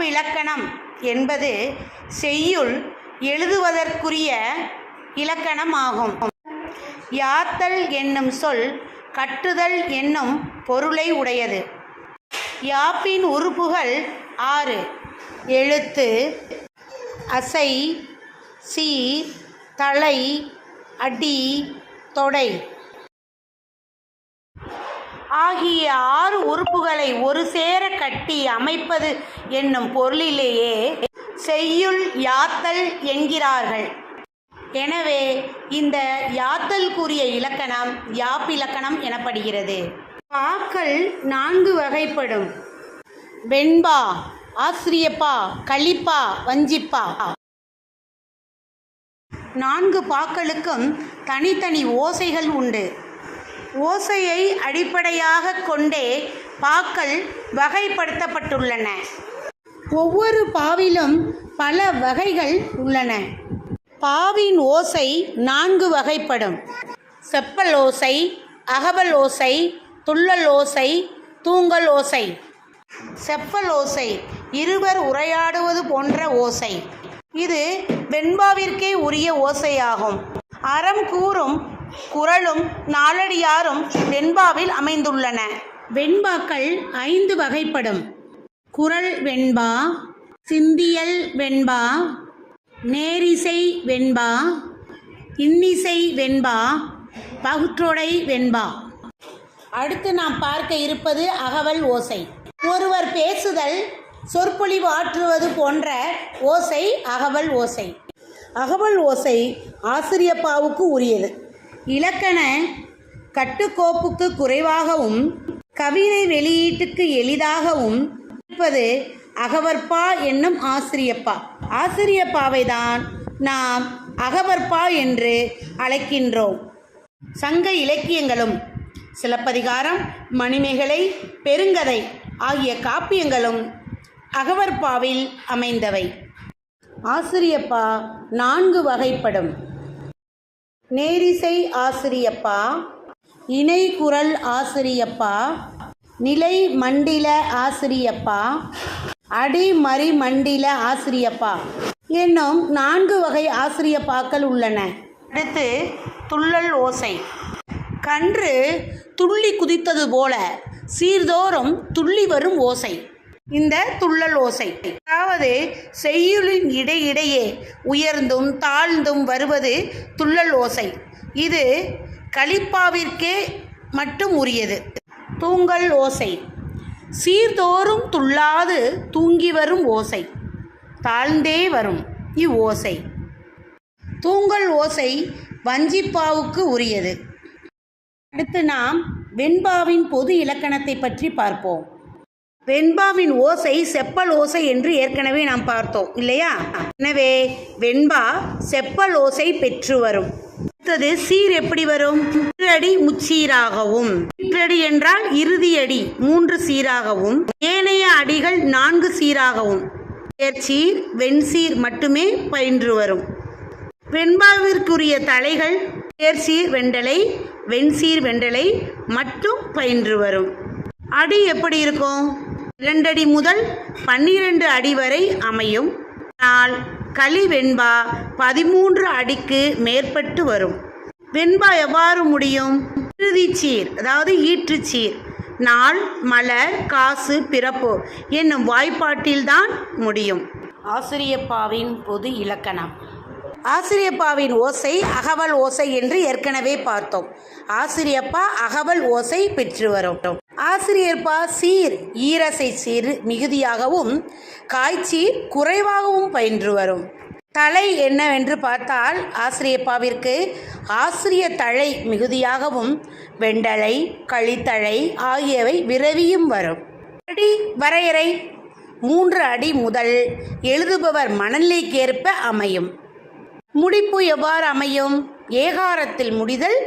யாப்பிலக்கணம் என்பது செய்யுள் எழுதுவதற்குரிய இலக்கணம் ஆகும். யாத்தல் என்னும் சொல் கட்டுதல் என்னும் பொருளை உடையது. யாப்பின் உறுப்புகள் 6: எழுத்து, அசை, சீர், தளை, அடி, தொடை ஆகிய 6 உறுப்புகளை ஒரு சேர கட்டி அமைப்பது என்னும் பொருளிலேயே செய்யுள் யாத்தல் என்கிறார்கள். எனவே இந்த யாத்தலுக்குரிய இலக்கணம் யாப்பிலக்கணம் எனப்படுகிறது. பாக்கள் 4 வகைப்படும்: வெண்பா, ஆசிரியப்பா, கலிப்பா, வஞ்சிப்பா. 4 பாக்களுக்கும் தனித்தனி ஓசைகள் உண்டு. ஓசையை அடிப்படையாக கொண்டே பாக்கள் வகைப்படுத்தப்பட்டுள்ளன. ஒவ்வொரு பாவிலும் பல வகைகள் உள்ளன. பாவின் ஓசை 4 வகைப்படும்: செப்பல் ஓசை, அகவல் ஓசை, துள்ளல் ஓசை, தூங்கல் ஓசை. செப்பல் ஓசை இருவர் உரையாடுவது போன்ற ஓசை. இது வெண்பாவிற்கே உரிய ஓசையாகும். அறம் கூறும் குறளும் நாலடியாரும் வெண்பாவில் அமைந்துள்ளன. வெண்பாக்கள் 5 வகைப்படும்: குறள் வெண்பா, சிந்தியல் வெண்பா, நேரிசை வெண்பா, இன்னிசை வெண்பா, பகுற்றொடை வெண்பா. அடுத்து நாம் பார்க்க இருப்பது அகவல் ஓசை. ஒருவர் பேசுதல், சொற்பொழிவு ஆற்றுவது போன்ற ஓசை அகவல் ஓசை. அகவல் ஓசை ஆசிரியப்பாவுக்கு உரியது. இலக்கண கட்டுக்கோப்புக்கு குறைவாகவும் கவிதை வெளியீட்டுக்கு எளிதாகவும் இருப்பது அகவற்பா என்னும் ஆசிரியப்பா. ஆசிரியப்பாவை தான் நாம் அகவற்பா என்று அழைக்கின்றோம். சங்க இலக்கியங்களும் சிலப்பதிகாரம், மணிமேகலை, பெருங்கதை ஆகிய காப்பியங்களும் அகவற்பாவில் அமைந்தவை. ஆசிரியப்பா 4 வகைப்படும்: நேரிசை ஆசிரியப்பா, இணைக்குரல் ஆசிரியப்பா, நிலை மண்டில ஆசிரியப்பா, அடிமறி மண்டில ஆசிரியப்பா என்னும் 4 வகை ஆசிரியப்பாக்கள் உள்ளன. அடுத்து துள்ளல் ஓசை. கன்று துள்ளி குதித்தது போல சீர்தோறும் துள்ளி வரும் ஓசை இந்த துள்ளல் ஓசை. அதாவது செய்யுளின் இடையிடையே உயர்ந்தும் தாழ்ந்தும் வருவது துள்ளல் ஓசை. இது கலிப்பாவிற்கே மட்டும் உரியது. தூங்கல் ஓசை சீர்தோறும் துள்ளாது தூங்கி வரும் ஓசை, தாழ்ந்தே வரும் இவ்வோசை. தூங்கல் ஓசை வஞ்சிப்பாவுக்கு உரியது. அடுத்து நாம் வெண்பாவின் பொது இலக்கணத்தை பற்றி பார்ப்போம். வெண்பாவின் ஓசை செப்பல் ஓசை என்று ஏற்கனவே நாம் பார்த்தோம் இல்லையா? எனவே வெண்பா செப்பல் ஓசை பெற்று வரும். அடுத்தது சீர் எப்படி வரும்? அடி முச்சீராகவும், ஈற்றடி என்றால் இறுதி அடி 3 சீராகவும், ஏனைய அடிகள் 4 சீராகவும், தேர்ச்சீர் வெண்சீர் மட்டுமே பயின்று வரும். வெண்பாவிற்குரிய தலைகள் தேர்ச்சீர் வெண்டலை, வெண்சீர் வெண்டலை மட்டும் பயின்று வரும். அடி எப்படி இருக்கும்? 2 அடி முதல் 12 அடி வரை அமையும். ஆனால் களி வெண்பா 13 அடிக்கு மேற்பட்டு வரும். வெண்பா எவ்வாறு முடியும்? இறுதிச்சீர், அதாவது ஈற்றுச்சீர், நாள், மலர், காசு, பிறப்பு என்னும் வாய்ப்பாட்டில்தான் முடியும். ஆசிரியப்பாவின் பொது இலக்கணம். ஆசிரியப்பாவின் ஓசை அகவல் ஓசை என்று ஏற்கனவே பார்த்தோம். ஆசிரியப்பா அகவல் ஓசை பெற்று வரும். ஆசிரியப்பா சீர் ஈரசை சீர் மிகுதியாகவும் காய்ச்சீர் குறைவாகவும் பயின்று வரும். தலை என்னவென்று பார்த்தால் ஆசிரியப்பாவிற்கு ஆசிரிய தழை மிகுதியாகவும் வெண்டலை, களித்தழை ஆகியவை விரவியும் வரும். அடி வரையறை 3 அடி முதல் எழுதுபவர் மனநிலைக்கேற்ப அமையும். முடிப்பு எவ்வாறு அமையும்? ஏகாரத்தில் முடிதல்